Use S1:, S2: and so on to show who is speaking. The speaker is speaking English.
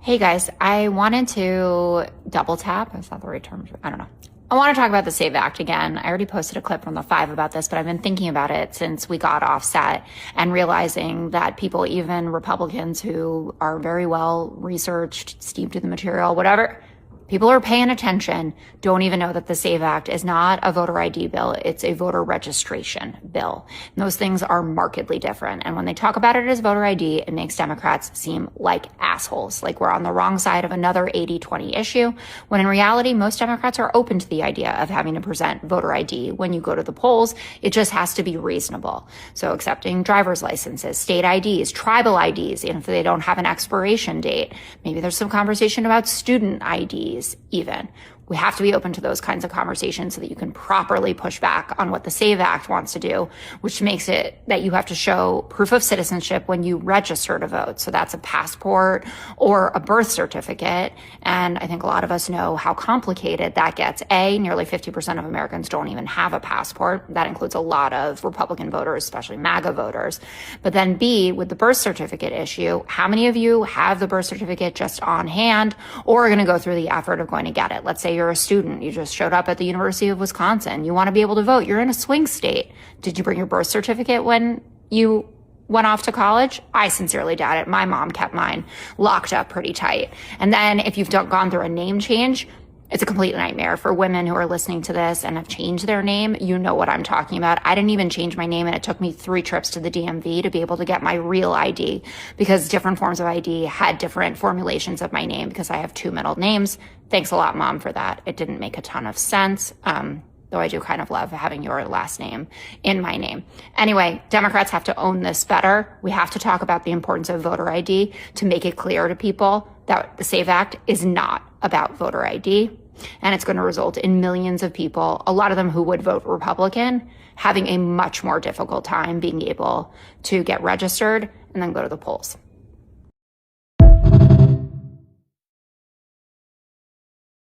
S1: Hey guys, I wanted to double tap. Is that the right term? I don't know. I want to talk about the SAVE Act again. I already posted a clip from the 5 about this, but I've been thinking about it since we got offset and realizing that people, even Republicans who are very well researched, steeped in the material, whatever, people are paying attention, don't even know that the SAVE Act is not a voter ID bill. It's a voter registration bill. And those things are markedly different. And when they talk about it as voter ID, it makes Democrats seem like assholes, like we're on the wrong side of another 80-20 issue, when in reality, most Democrats are open to the idea of having to present voter ID when you go to the polls. It just has to be reasonable. So accepting driver's licenses, state IDs, tribal IDs, even if they don't have an expiration date. Maybe there's some conversation about student IDs. Even. We have to be open to those kinds of conversations so that you can properly push back on what the SAVE Act wants to do, which makes it that you have to show proof of citizenship when you register to vote. So that's a passport or a birth certificate. And I think a lot of us know how complicated that gets. Nearly 50% of Americans don't even have a passport. That includes a lot of Republican voters, especially MAGA voters. But then B, with the birth certificate issue, how many of you have the birth certificate just on hand or are going to go through the effort of going to get it? Let's say you're a student. You just showed up at the University of Wisconsin. You want to be able to vote. You're in a swing state. Did you bring your birth certificate when you went off to college? I sincerely doubt it. My mom kept mine locked up pretty tight. And then if you've gone through a name change, it's a complete nightmare for women who are listening to this and have changed their name. You know what I'm talking about. I didn't even change my name, and it took me 3 trips to the DMV to be able to get my real ID because different forms of ID had different formulations of my name because I have 2 middle names. Thanks a lot, Mom, for that. It didn't make a ton of sense. Though I do kind of love having your last name in my name. Anyway, Democrats have to own this better. We have to talk about the importance of voter ID to make it clear to people that the SAVE Act is not about voter ID. And it's going to result in millions of people, a lot of them who would vote Republican, having a much more difficult time being able to get registered and then go to the polls.